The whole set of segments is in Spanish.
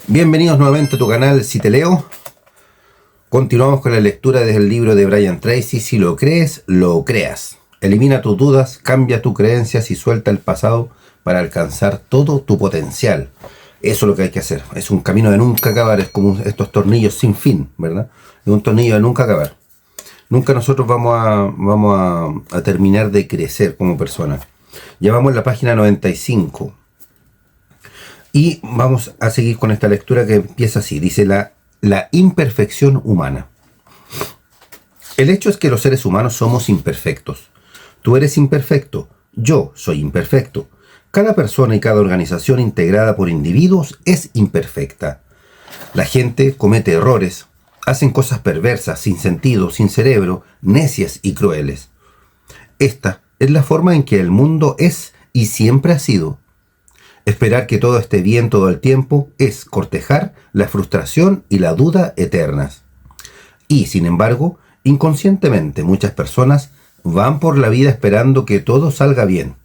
Bienvenidos nuevamente a tu canal Si Te Leo. Continuamos con la lectura desde el libro de Brian Tracy. Si lo crees, lo creas. Elimina tus dudas, cambia tus creencias y suelta el pasado para alcanzar todo tu potencial. Eso es lo que hay que hacer. Es un camino de nunca acabar. Es como estos tornillos sin fin, ¿verdad? Es un tornillo de nunca acabar. Nunca nosotros vamos a terminar de crecer como persona. Ya vamos en la página 95. Y vamos a seguir con esta lectura que empieza así. Dice la imperfección humana. El hecho es que los seres humanos somos imperfectos. Tú eres imperfecto. Yo soy imperfecto. Cada persona y cada organización integrada por individuos es imperfecta. La gente comete errores, hacen cosas perversas, sin sentido, sin cerebro, necias y crueles. Esta es la forma en que el mundo es y siempre ha sido. Esperar que todo esté bien todo el tiempo es cortejar la frustración y la duda eternas. Y, sin embargo, inconscientemente muchas personas van por la vida esperando que todo salga bien.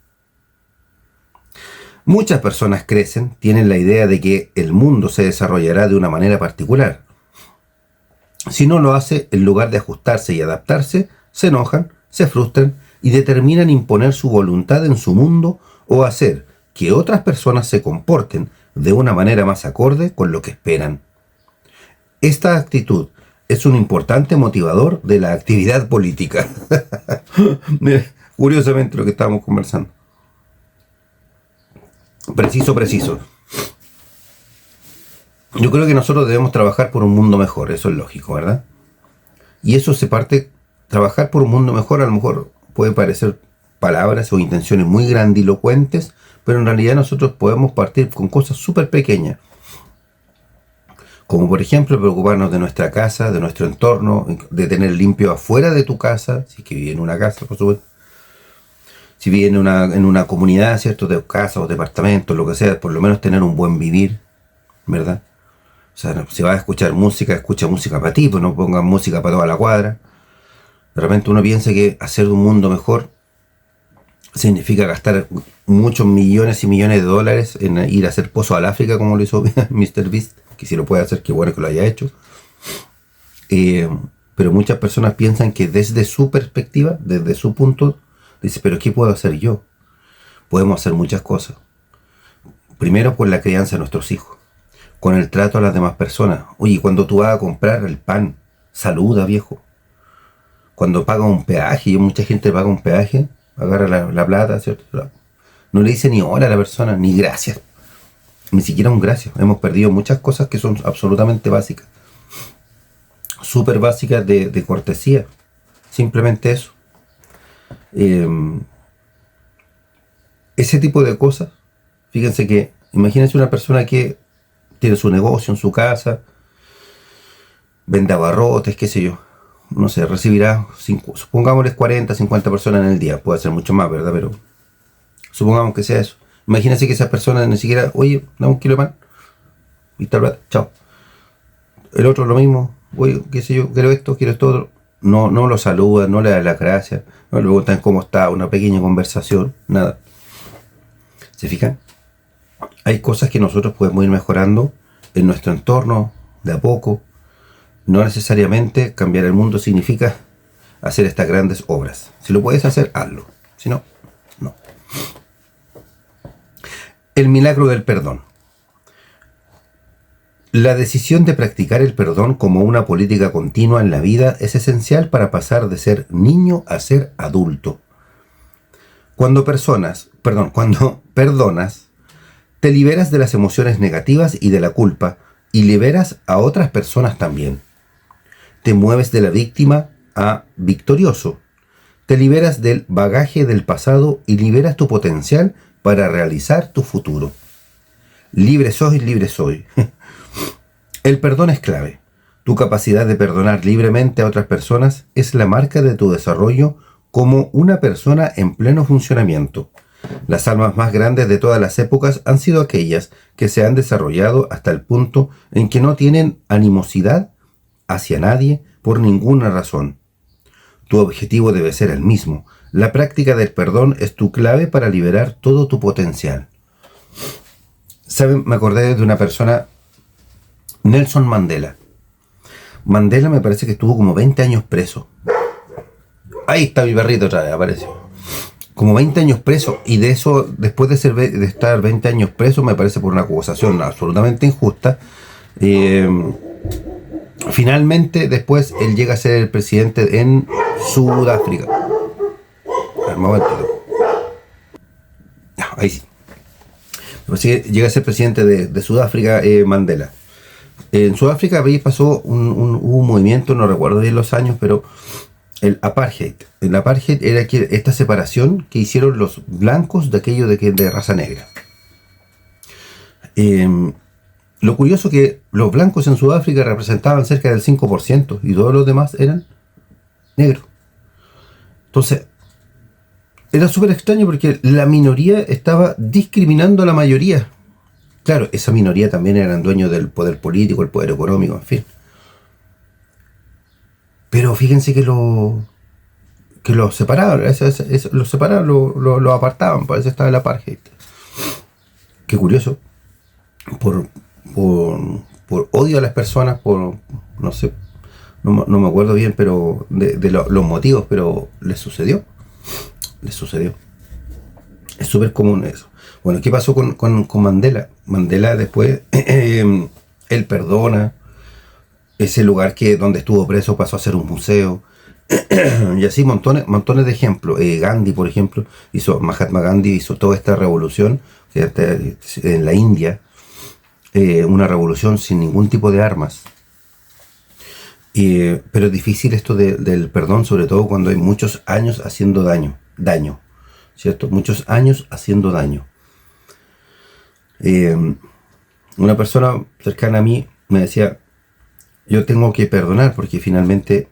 Muchas personas crecen, tienen la idea de que el mundo se desarrollará de una manera particular. Si no lo hace, en lugar de ajustarse y adaptarse, se enojan, se frustran y determinan imponer su voluntad en su mundo o hacer que otras personas se comporten de una manera más acorde con lo que esperan. Esta actitud es un importante motivador de la actividad política. Mira, curiosamente lo que estábamos conversando. Preciso. Yo creo que nosotros debemos trabajar por un mundo mejor, eso es lógico, ¿verdad? Y eso se parte, trabajar por un mundo mejor a lo mejor puede parecer palabras o intenciones muy grandilocuentes, pero en realidad nosotros podemos partir con cosas súper pequeñas. Como por ejemplo preocuparnos de nuestra casa, de nuestro entorno, de tener limpio afuera de tu casa, si es que vive en una casa, por supuesto. Si vive en una comunidad, ¿cierto? De casas o departamentos, lo que sea, por lo menos tener un buen vivir, ¿verdad? O sea, si vas a escuchar música, escucha música para ti, pues no pongas música para toda la cuadra. De repente uno piensa que hacer un mundo mejor significa gastar muchos millones y millones de dólares en ir a hacer pozos al África, como lo hizo Mr. Beast, que si lo puede hacer, qué bueno que lo haya hecho. Pero muchas personas piensan que desde su perspectiva, desde su punto, dice, pero ¿qué puedo hacer yo? Podemos hacer muchas cosas. Primero, con la crianza de nuestros hijos, con el trato a las demás personas. Oye, cuando tú vas a comprar el pan, saluda, viejo. Cuando pagas un peaje, mucha gente paga un peaje, agarra la plata, ¿cierto? No le dice ni hola a la persona, ni gracias. Ni siquiera un gracias. Hemos perdido muchas cosas que son absolutamente básicas. Súper básicas de cortesía. Simplemente eso. Ese tipo de cosas. Fíjense que, imagínense una persona que tiene su negocio en su casa, vende abarrotes, qué sé yo. No sé, recibirá, supongámosles 40, 50 personas en el día. Puede ser mucho más, ¿verdad? Pero supongamos que sea eso. Imagínense que esa persona ni siquiera, oye, dame un kilo de pan. Y tal, chao. El otro lo mismo, oye, qué sé yo, quiero esto otro. No lo saluda, no le da las gracias, no le preguntan cómo está, una pequeña conversación, nada. ¿Se fijan? Hay cosas que nosotros podemos ir mejorando en nuestro entorno, de a poco. No necesariamente cambiar el mundo significa hacer estas grandes obras. Si lo puedes hacer, hazlo. Si no, no. El milagro del perdón. La decisión de practicar el perdón como una política continua en la vida es esencial para pasar de ser niño a ser adulto. Cuando perdonas, te liberas de las emociones negativas y de la culpa y liberas a otras personas también. Te mueves de la víctima a victorioso. Te liberas del bagaje del pasado y liberas tu potencial para realizar tu futuro. Libre soy. El perdón es clave. Tu capacidad de perdonar libremente a otras personas es la marca de tu desarrollo como una persona en pleno funcionamiento. Las almas más grandes de todas las épocas han sido aquellas que se han desarrollado hasta el punto en que no tienen animosidad hacia nadie por ninguna razón. Tu objetivo debe ser el mismo. La práctica del perdón es tu clave para liberar todo tu potencial. ¿Saben? Me acordé de una persona Nelson Mandela. Mandela me parece que estuvo como 20 años preso. Ahí está mi perrito otra vez, apareció. Como 20 años preso, y de eso, después de estar 20 años preso, me parece por una acusación absolutamente injusta, finalmente después él llega a ser el presidente en Sudáfrica. Al momento. Ahí sí. Llega a ser presidente de Sudáfrica, Mandela. En Sudáfrica pasó hubo un movimiento, no recuerdo bien los años, pero el apartheid. El apartheid era esta separación que hicieron los blancos de aquello de raza negra. Lo curioso que los blancos en Sudáfrica representaban cerca del 5% y todos los demás eran negros. Entonces, era súper extraño porque la minoría estaba discriminando a la mayoría. Claro, esa minoría también eran dueños del poder político, el poder económico, en fin. Pero fíjense que lo separaban, los separaban, lo apartaban, por eso estaba el apartheid. Qué curioso. Por odio a las personas, no sé, no me acuerdo bien, pero de los motivos, pero les sucedió. Es súper común eso. Bueno, ¿qué pasó con Mandela? Mandela después, él perdona. Ese lugar donde estuvo preso pasó a ser un museo. Y así montones de ejemplos. Gandhi, por ejemplo, Mahatma Gandhi hizo toda esta revolución en la India. Una revolución sin ningún tipo de armas. Pero es difícil esto del perdón, sobre todo cuando hay muchos años haciendo daño, ¿cierto? Muchos años haciendo daño. Una persona cercana a mí me decía, yo tengo que perdonar porque finalmente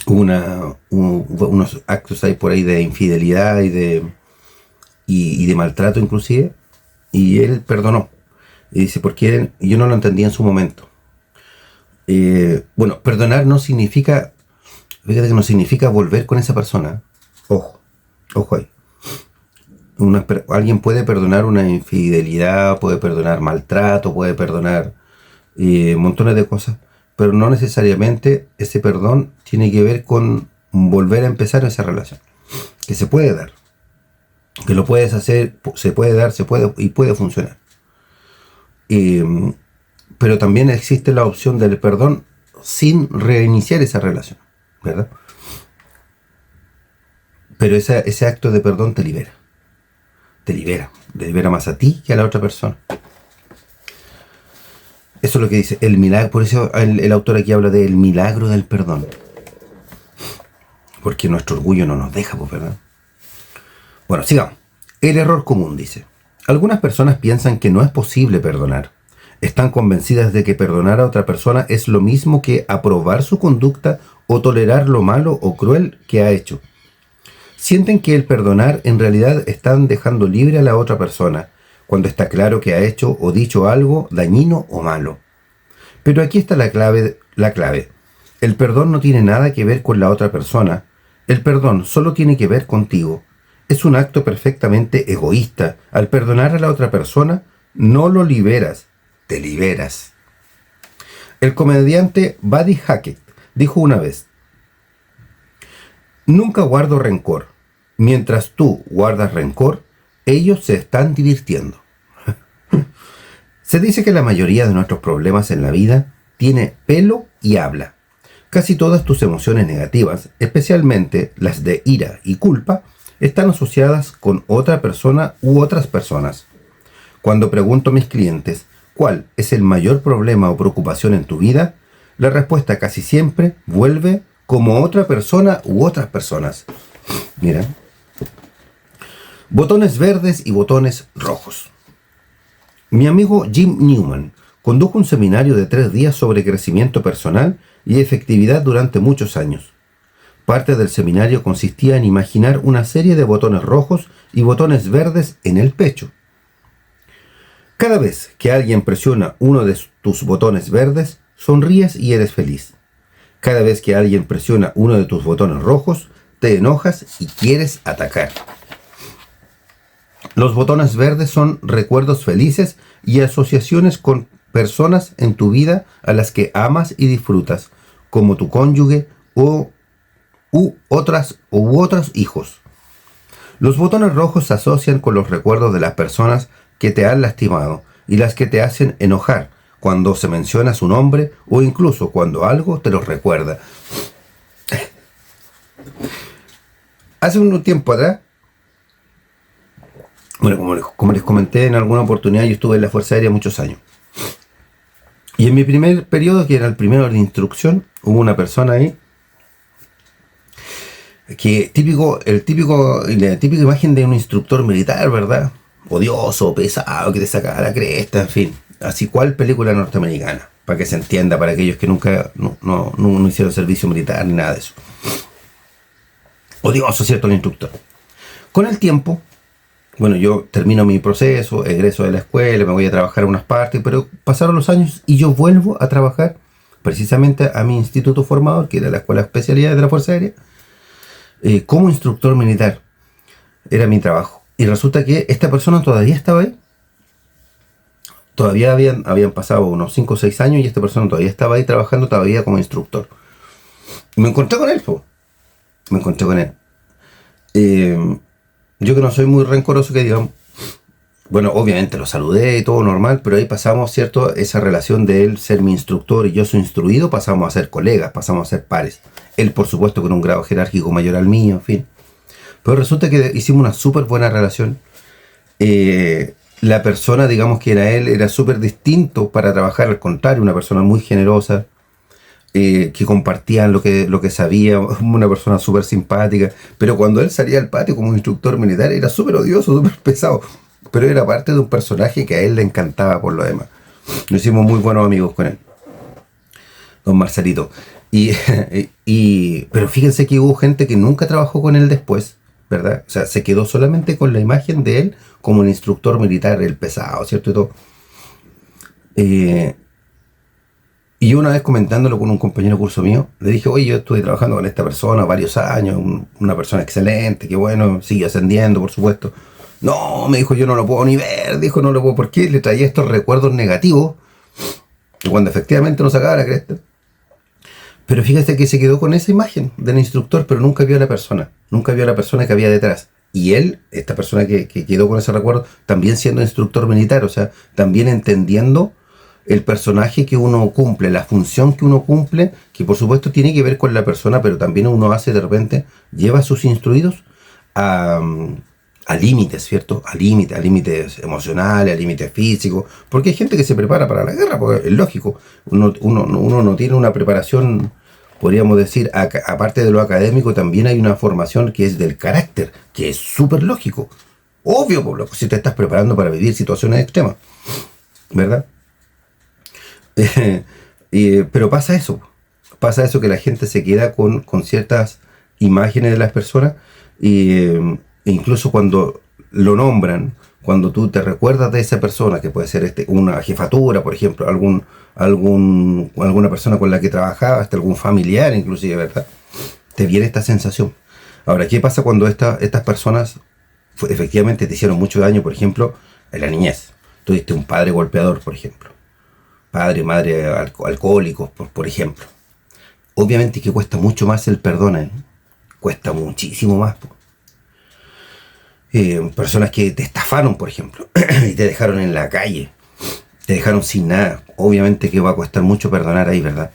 hubo unos actos ahí por ahí de infidelidad y de maltrato inclusive, y él perdonó. Y dice, porque yo no lo entendía en su momento. Bueno, perdonar no significa, fíjate que no significa volver con esa persona. Ojo ahí. Alguien puede perdonar una infidelidad, puede perdonar maltrato, puede perdonar montones de cosas, pero no necesariamente ese perdón tiene que ver con volver a empezar esa relación. Que se puede dar, que lo puedes hacer, se puede dar, y puede funcionar. Pero también existe la opción del perdón sin reiniciar esa relación, ¿verdad? Pero ese acto de perdón te libera más a ti que a la otra persona. Eso es lo que dice el milagro. Por eso el autor aquí habla del milagro del perdón, porque nuestro orgullo no nos deja, pues, ¿verdad? Bueno, sigamos. El error común, dice: algunas personas piensan que no es posible perdonar. Están convencidas de que perdonar a otra persona es lo mismo que aprobar su conducta o tolerar lo malo o cruel que ha hecho. Sienten que el perdonar en realidad están dejando libre a la otra persona, cuando está claro que ha hecho o dicho algo dañino o malo. Pero aquí está la clave. El perdón no tiene nada que ver con la otra persona. El perdón solo tiene que ver contigo. Es un acto perfectamente egoísta. Al perdonar a la otra persona, no lo liberas, te liberas. El comediante Buddy Hackett dijo una vez: nunca guardo rencor. Mientras tú guardas rencor, ellos se están divirtiendo. Se dice que la mayoría de nuestros problemas en la vida tiene pelo y habla. Casi todas tus emociones negativas, especialmente las de ira y culpa, están asociadas con otra persona u otras personas. Cuando pregunto a mis clientes cuál es el mayor problema o preocupación en tu vida, la respuesta casi siempre vuelve como otra persona u otras personas. Mira. Botones verdes y botones rojos. Mi amigo Jim Newman condujo un seminario de 3 días sobre crecimiento personal y efectividad durante muchos años. Parte del seminario consistía en imaginar una serie de botones rojos y botones verdes en el pecho. Cada vez que alguien presiona uno de tus botones verdes, sonríes y eres feliz. Cada vez que alguien presiona uno de tus botones rojos, te enojas y quieres atacar. Los botones verdes son recuerdos felices y asociaciones con personas en tu vida a las que amas y disfrutas, como tu cónyuge u otros hijos. Los botones rojos se asocian con los recuerdos de las personas que te han lastimado y las que te hacen enojar cuando se menciona su nombre o incluso cuando algo te los recuerda. Hace un tiempo atrás, bueno, como les comenté en alguna oportunidad, yo estuve en la Fuerza Aérea muchos años. Y en mi primer periodo, que era el primero de instrucción, hubo una persona ahí que la típica imagen de un instructor militar, ¿verdad? Odioso, pesado, que te saca la cresta, en fin. Así cual película norteamericana, para que se entienda, para aquellos que nunca no hicieron servicio militar ni nada de eso. Odioso, ¿cierto? El instructor. Con el tiempo, bueno, yo termino mi proceso, egreso de la escuela, me voy a trabajar a unas partes, pero pasaron los años y yo vuelvo a trabajar precisamente a mi instituto formador, que era la Escuela de Especialidades de la Fuerza Aérea, como instructor militar. Era mi trabajo. Y resulta que esta persona todavía estaba ahí. Todavía habían pasado unos 5 o 6 años y esta persona todavía estaba ahí trabajando todavía como instructor. Y me encontré con él, Me encontré con él. Yo que no soy muy rencoroso, que digamos, bueno, obviamente lo saludé y todo normal, pero ahí pasamos, ¿cierto? Esa relación de él ser mi instructor y yo su instruido, pasamos a ser colegas, pasamos a ser pares. Él, por supuesto, con un grado jerárquico mayor al mío, en fin. Pero resulta que hicimos una súper buena relación. La persona, digamos que era él, era súper distinto para trabajar, al contrario, una persona muy generosa, que compartían lo que sabía, una persona súper simpática, pero cuando él salía al patio como instructor militar era súper odioso, súper pesado, pero era parte de un personaje que a él le encantaba por lo demás. Nos hicimos muy buenos amigos con él, don Marcelito. Pero fíjense que hubo gente que nunca trabajó con él después, ¿verdad? O sea, se quedó solamente con la imagen de él como un instructor militar, el pesado, ¿cierto? Y todo. Y yo una vez comentándolo con un compañero de curso mío, le dije, oye, yo estuve trabajando con esta persona varios años, una persona excelente, que bueno, sigue ascendiendo, por supuesto. No, me dijo, yo no lo puedo ni ver, dijo, no lo puedo, ¿por qué? Le traía estos recuerdos negativos, cuando efectivamente no sacaba la cresta. Pero fíjate que se quedó con esa imagen del instructor, pero nunca vio a la persona que había detrás. Y él, esta persona que quedó con ese recuerdo, también siendo instructor militar, o sea, también entendiendo el personaje que uno cumple, la función que uno cumple, que por supuesto tiene que ver con la persona, pero también uno hace de repente, lleva a sus instruidos a límites, ¿cierto? A límites emocionales, a límites físicos, porque hay gente que se prepara para la guerra, porque es lógico, uno no tiene una preparación, podríamos decir, aparte de lo académico, también hay una formación que es del carácter, que es súper lógico, obvio, si te estás preparando para vivir situaciones extremas, ¿verdad? Pero pasa eso que la gente se queda con ciertas imágenes de las personas e incluso cuando lo nombran, cuando tú te recuerdas de esa persona, que puede ser una jefatura, por ejemplo, alguna persona con la que trabajaba, hasta algún familiar inclusive, ¿verdad? Te viene esta sensación. Ahora, ¿qué pasa cuando estas personas efectivamente te hicieron mucho daño, por ejemplo, en la niñez? Tuviste un padre golpeador, por ejemplo. Padre, madre alcohólicos, por ejemplo. Obviamente que cuesta mucho más el perdón, ¿eh? Cuesta muchísimo más. Personas que te estafaron, por ejemplo, y te dejaron en la calle, te dejaron sin nada. Obviamente que va a costar mucho perdonar ahí, ¿verdad?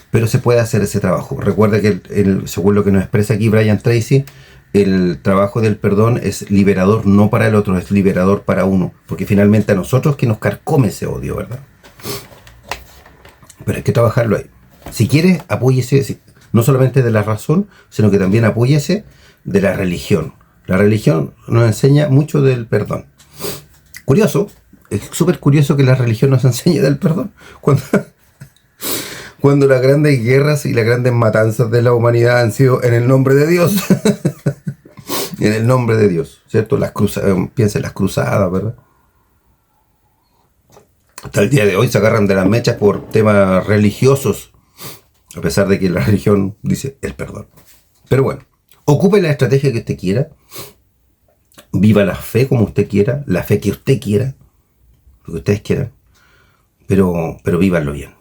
Pero se puede hacer ese trabajo. Recuerda que, según lo que nos expresa aquí Brian Tracy, el trabajo del perdón es liberador no para el otro, es liberador para uno. Porque finalmente a nosotros que nos carcome ese odio, ¿verdad? Pero hay que trabajarlo ahí. Si quiere, apóyese no solamente de la razón, sino que también apóyese de la religión. La religión nos enseña mucho del perdón. Curioso, es súper curioso que la religión nos enseñe del perdón. Cuando las grandes guerras y las grandes matanzas de la humanidad han sido en el nombre de Dios. En el nombre de Dios, ¿cierto? Piensa en las cruzadas, ¿verdad? Hasta el día de hoy se agarran de las mechas por temas religiosos, a pesar de que la religión dice el perdón. Pero bueno, ocupe la estrategia que usted quiera, viva la fe como usted quiera, la fe que usted quiera, lo que ustedes quieran, pero vívanlo bien.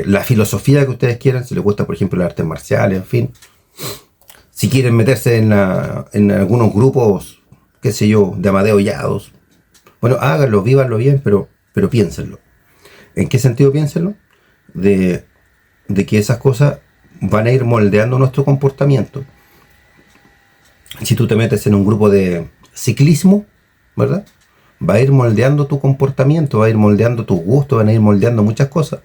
La filosofía que ustedes quieran, si les gusta, por ejemplo, las artes marciales, en fin. Si quieren meterse en algunos grupos, qué sé yo, de Amadeo Llados, bueno, háganlo, vívanlo bien, pero piénsenlo. ¿En qué sentido piénsenlo? De que esas cosas van a ir moldeando nuestro comportamiento. Si tú te metes en un grupo de ciclismo, ¿verdad? Va a ir moldeando tu comportamiento, va a ir moldeando tus gustos, van a ir moldeando muchas cosas.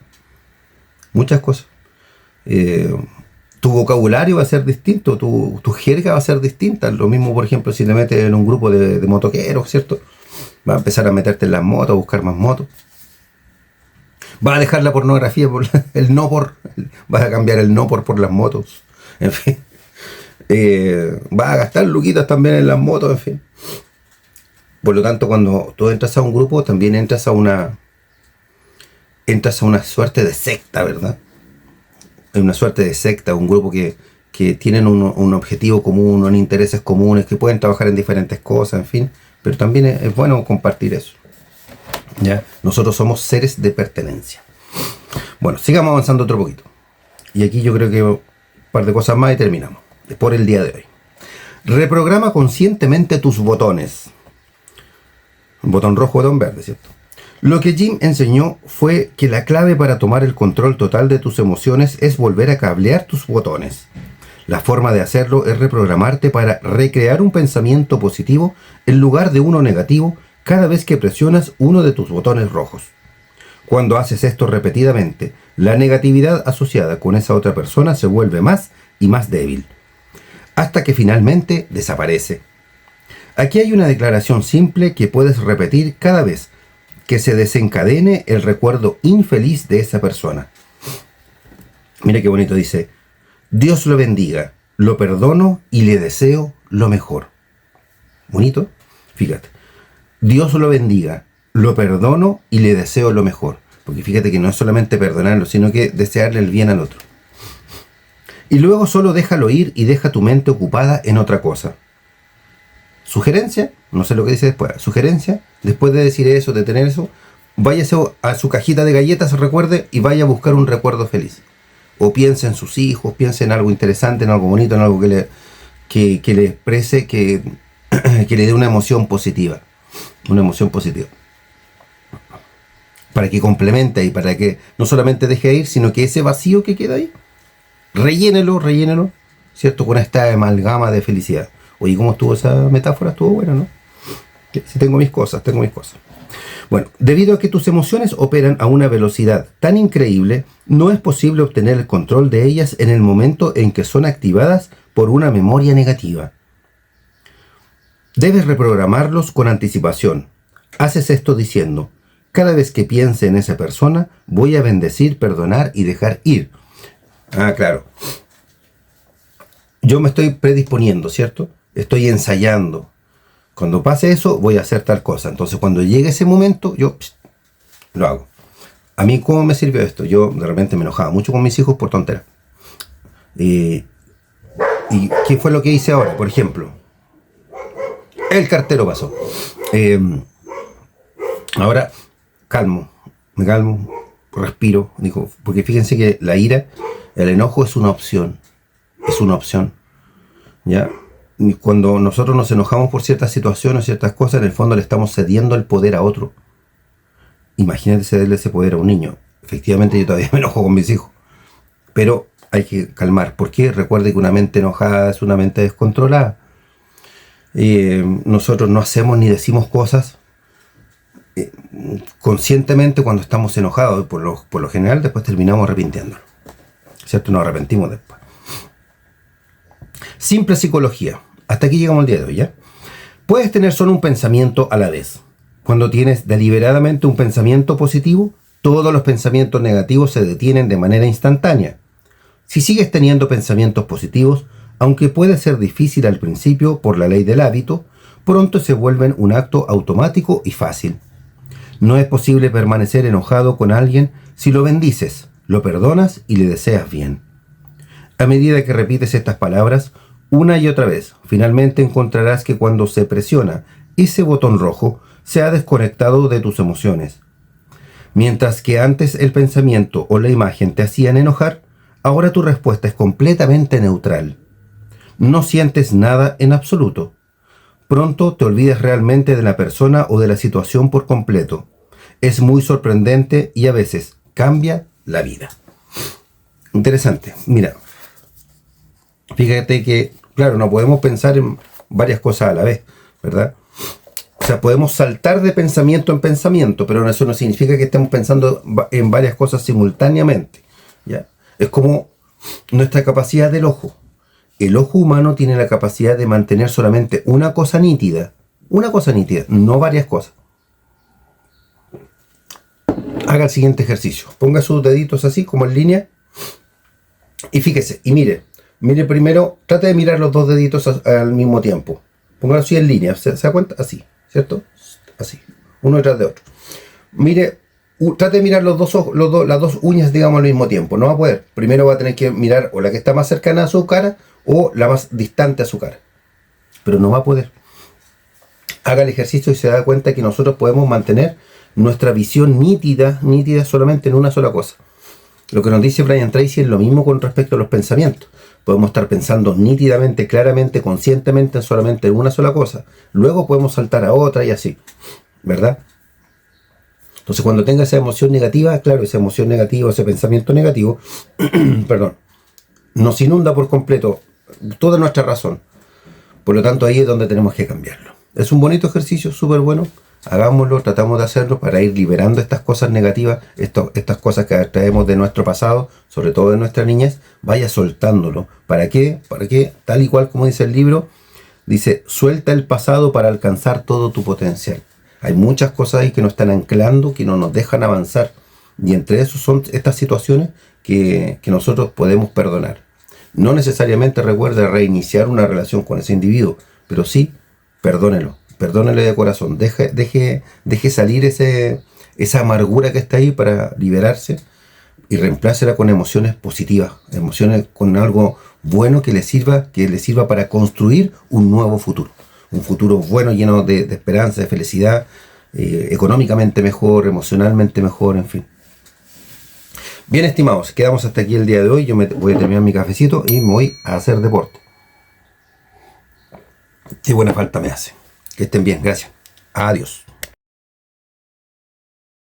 Muchas cosas. Tu vocabulario va a ser distinto, tu jerga va a ser distinta. Lo mismo, por ejemplo, si te metes en un grupo de motoqueros, ¿cierto? Va a empezar a meterte en las motos, a buscar más motos. Va a dejar la pornografía por el no por. Vas a cambiar el no por las motos. En fin. Va a gastar luquitas también en las motos, en fin. Por lo tanto, cuando tú entras a un grupo, también entras a una suerte de secta, ¿verdad? Una suerte de secta, un grupo que tienen un objetivo común, unos intereses comunes, que pueden trabajar en diferentes cosas, en fin. Pero también es bueno compartir eso. ¿Ya? Nosotros somos seres de pertenencia. Bueno, sigamos avanzando otro poquito. Y aquí yo creo que un par de cosas más y terminamos. Por el día de hoy. Reprograma conscientemente tus botones. Botón rojo, botón verde, ¿cierto? Lo que Jim enseñó fue que la clave para tomar el control total de tus emociones es volver a cablear tus botones. La forma de hacerlo es reprogramarte para recrear un pensamiento positivo en lugar de uno negativo cada vez que presionas uno de tus botones rojos. Cuando haces esto repetidamente, la negatividad asociada con esa otra persona se vuelve más y más débil, hasta que finalmente desaparece. Aquí hay una declaración simple que puedes repetir cada vez que se desencadene el recuerdo infeliz de esa persona. Mira qué bonito, dice: Dios lo bendiga, lo perdono y le deseo lo mejor. Bonito, fíjate. Dios lo bendiga, lo perdono y le deseo lo mejor. Porque fíjate que no es solamente perdonarlo, sino que desearle el bien al otro. Y luego solo déjalo ir y deja tu mente ocupada en otra cosa. Sugerencia, no sé lo que dice después. Sugerencia, después de decir eso, de tener eso, váyase a su cajita de galletas, recuerde, y vaya a buscar un recuerdo feliz. O piense en sus hijos, piense en algo interesante, en algo bonito, en algo que le exprese, que le dé una emoción positiva. Una emoción positiva. Para que complemente y para que no solamente deje ir, sino que ese vacío que queda ahí, rellénelo, ¿cierto? Con esta amalgama de felicidad. Oye, ¿cómo estuvo esa metáfora? Estuvo buena, ¿no? Sí, tengo mis cosas. Bueno, debido a que tus emociones operan a una velocidad tan increíble, no es posible obtener el control de ellas en el momento en que son activadas por una memoria negativa. Debes reprogramarlos con anticipación. Haces esto diciendo: cada vez que piense en esa persona, voy a bendecir, perdonar y dejar ir. Ah, claro. Yo me estoy predisponiendo, ¿cierto? Estoy ensayando. Cuando pase eso, voy a hacer tal cosa. Entonces, cuando llegue ese momento, yo lo hago. A mí, ¿cómo me sirvió esto? Yo de repente me enojaba mucho con mis hijos por tonteras. ¿Y qué fue lo que hice ahora? Por ejemplo, el cartero pasó. Ahora, me calmo, respiro. Digo, porque fíjense que la ira, el enojo es una opción. ¿Ya? Y cuando nosotros nos enojamos por ciertas situaciones, ciertas cosas, en el fondo le estamos cediendo el poder a otro. Imagínate cederle ese poder a un niño. Efectivamente, yo todavía me enojo con mis hijos. Pero hay que calmar. ¿Por qué? Recuerde que una mente enojada es una mente descontrolada. Nosotros no hacemos ni decimos cosas conscientemente cuando estamos enojados. Por lo general, después terminamos arrepintiéndonos. ¿Cierto? Nos arrepentimos después. Simple psicología. Hasta aquí llegamos al día de hoy, ¿ya? Puedes tener solo un pensamiento a la vez. Cuando tienes deliberadamente un pensamiento positivo, todos los pensamientos negativos se detienen de manera instantánea. Si sigues teniendo pensamientos positivos, aunque puede ser difícil al principio por la ley del hábito, pronto se vuelven un acto automático y fácil. No es posible permanecer enojado con alguien si lo bendices, lo perdonas y le deseas bien. A medida que repites estas palabras una y otra vez, finalmente encontrarás que cuando se presiona ese botón rojo, se ha desconectado de tus emociones. Mientras que antes el pensamiento o la imagen te hacían enojar, ahora tu respuesta es completamente neutral. No sientes nada en absoluto. Pronto te olvidas realmente de la persona o de la situación por completo. Es muy sorprendente y a veces cambia la vida. Interesante. Mira, fíjate que, claro, no podemos pensar en varias cosas a la vez, ¿verdad? O sea, podemos saltar de pensamiento en pensamiento, pero eso no significa que estemos pensando en varias cosas simultáneamente, ¿ya? Es como nuestra capacidad del ojo. El ojo humano tiene la capacidad de mantener solamente una cosa nítida, no varias cosas. Haga el siguiente ejercicio. Ponga sus deditos así, como en línea, y fíjese, y mire primero, trate de mirar los dos deditos al mismo tiempo. Póngalo así en línea, ¿se da cuenta? Así, ¿cierto? Así, uno detrás de otro. Mire, trate de mirar las dos uñas, digamos, al mismo tiempo. No va a poder. Primero va a tener que mirar o la que está más cercana a su cara o la más distante a su cara. Pero no va a poder. Haga el ejercicio y se da cuenta que nosotros podemos mantener nuestra visión nítida solamente en una sola cosa. Lo que nos dice Brian Tracy es lo mismo con respecto a los pensamientos. Podemos estar pensando nítidamente, claramente, conscientemente solamente en una sola cosa. Luego podemos saltar a otra y así, ¿verdad? Entonces cuando tenga esa emoción negativa, claro, esa emoción negativa, ese pensamiento negativo, perdón, nos inunda por completo toda nuestra razón. Por lo tanto, ahí es donde tenemos que cambiarlo. Es un bonito ejercicio, súper bueno. Hagámoslo, tratamos de hacerlo para ir liberando estas cosas negativas, estas cosas que traemos de nuestro pasado, sobre todo de nuestra niñez. Vaya soltándolo. ¿Para qué? Para que, tal y cual como dice el libro, dice, suelta el pasado para alcanzar todo tu potencial. Hay muchas cosas ahí que nos están anclando, que no nos dejan avanzar. Y entre esos son estas situaciones que nosotros podemos perdonar. No necesariamente recuerde reiniciar una relación con ese individuo, pero sí, perdónelo. Perdónele de corazón, deje salir esa amargura que está ahí para liberarse y reemplácela con emociones positivas, emociones con algo bueno que le sirva para construir un nuevo futuro. Un futuro bueno, lleno de esperanza, de felicidad, económicamente mejor, emocionalmente mejor, en fin. Bien, estimados, quedamos hasta aquí el día de hoy. Yo me voy a terminar mi cafecito y me voy a hacer deporte. Qué buena falta me hace. Que estén bien, gracias. Adiós.